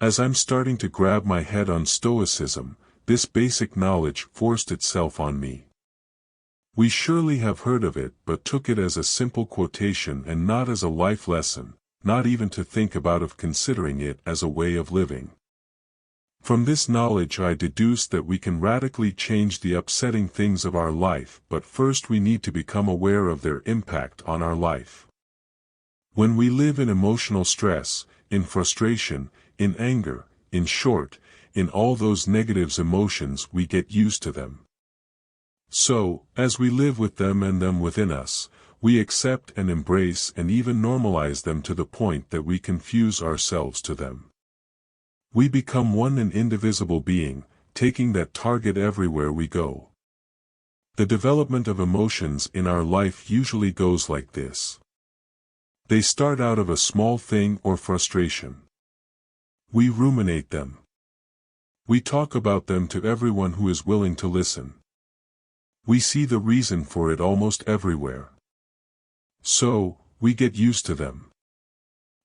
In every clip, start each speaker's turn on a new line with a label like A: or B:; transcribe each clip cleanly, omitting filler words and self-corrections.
A: As I'm starting to grab my head on stoicism, this basic knowledge forced itself on me. We surely have heard of it but took it as a simple quotation and not as a life lesson, not even to think about of considering it as a way of living. From this knowledge I deduced that we can radically change the upsetting things of our life, but first we need to become aware of their impact on our life. When we live in emotional stress, in frustration, in anger, in short, in all those negative emotions, we get used to them. So, as we live with them and them within us, we accept and embrace and even normalize them to the point that we confuse ourselves to them. We become one and indivisible being, taking that target everywhere we go. The development of emotions in our life usually goes like this. They start out of a small thing or frustration. We ruminate them. We talk about them to everyone who is willing to listen. We see the reason for it almost everywhere. So, we get used to them.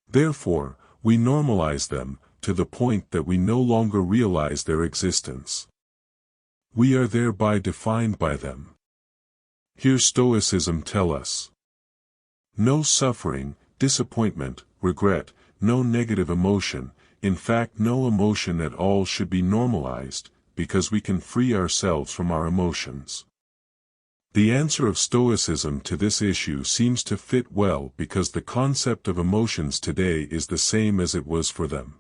A: Therefore, we normalize them, to the point that we no longer realize their existence. We are thereby defined by them. Here Stoicism tell us. No suffering, disappointment, regret, no negative emotion, in fact no emotion at all should be normalized, because we can free ourselves from our emotions. The answer of Stoicism to this issue seems to fit well because the concept of emotions today is the same as it was for them.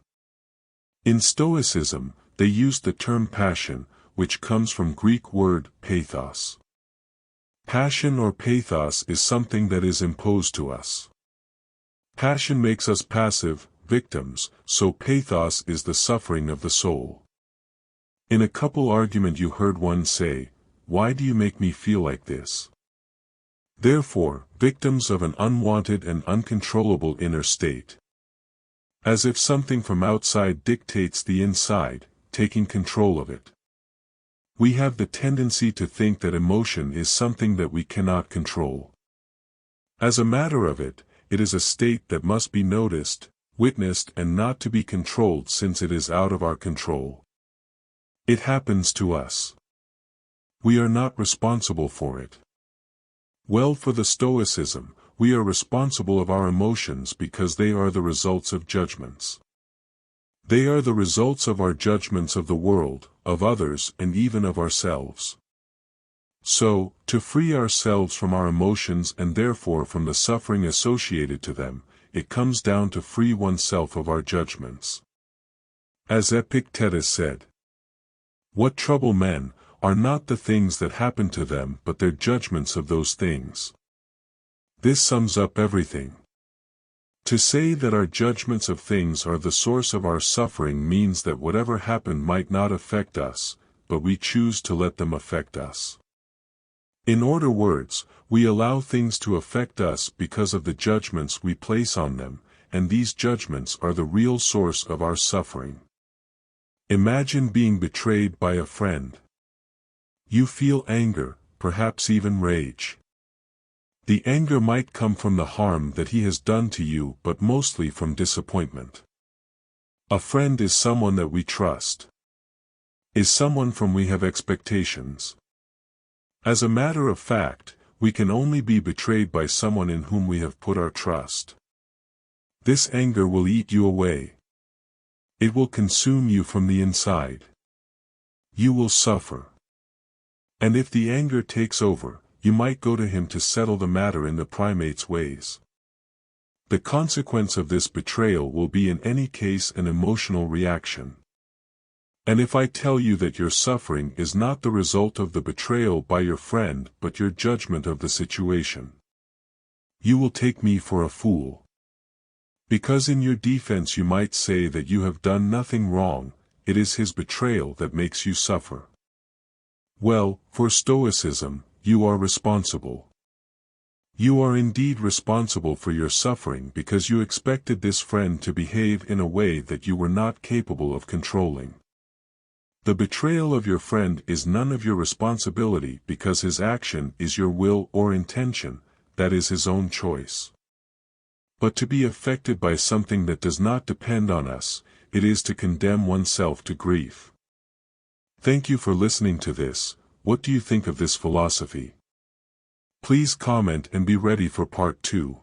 A: In Stoicism, they used the term passion, which comes from Greek word pathos. Passion or pathos is something that is imposed to us. Passion makes us passive, victims, so pathos is the suffering of the soul. In a couple argument you heard one say, "Why do you make me feel like this?" Therefore, victims of an unwanted and uncontrollable inner state. As if something from outside dictates the inside, taking control of it. We have the tendency to think that emotion is something that we cannot control. As a matter of it, it is a state that must be noticed, witnessed and not to be controlled since it is out of our control. It happens to us. We are not responsible for it. Well, for the Stoicism, we are responsible of our emotions because they are the results of judgments. They are the results of our judgments of the world, of others and even of ourselves. So, to free ourselves from our emotions and therefore from the suffering associated to them, it comes down to free oneself of our judgments. As Epictetus said, "What trouble men are not the things that happen to them but their judgments of those things." This sums up everything. To say that our judgments of things are the source of our suffering means that whatever happened might not affect us, but we choose to let them affect us. In other words, we allow things to affect us because of the judgments we place on them, and these judgments are the real source of our suffering. Imagine being betrayed by a friend. You feel anger, perhaps even rage. The anger might come from the harm that he has done to you but mostly from disappointment. A friend is someone that we trust. Is someone from we have expectations. As a matter of fact, we can only be betrayed by someone in whom we have put our trust. This anger will eat you away. It will consume you from the inside. You will suffer. And if the anger takes over, you might go to him to settle the matter in the primate's ways. The consequence of this betrayal will be in any case an emotional reaction. And if I tell you that your suffering is not the result of the betrayal by your friend but your judgment of the situation, you will take me for a fool. Because in your defense you might say that you have done nothing wrong, it is his betrayal that makes you suffer. Well, for Stoicism, you are responsible. You are indeed responsible for your suffering because you expected this friend to behave in a way that you were not capable of controlling. The betrayal of your friend is none of your responsibility because his action is your will or intention, that is his own choice. But to be affected by something that does not depend on us, it is to condemn oneself to grief. Thank you for listening to this. What do you think of this philosophy? Please comment and be ready for part 2.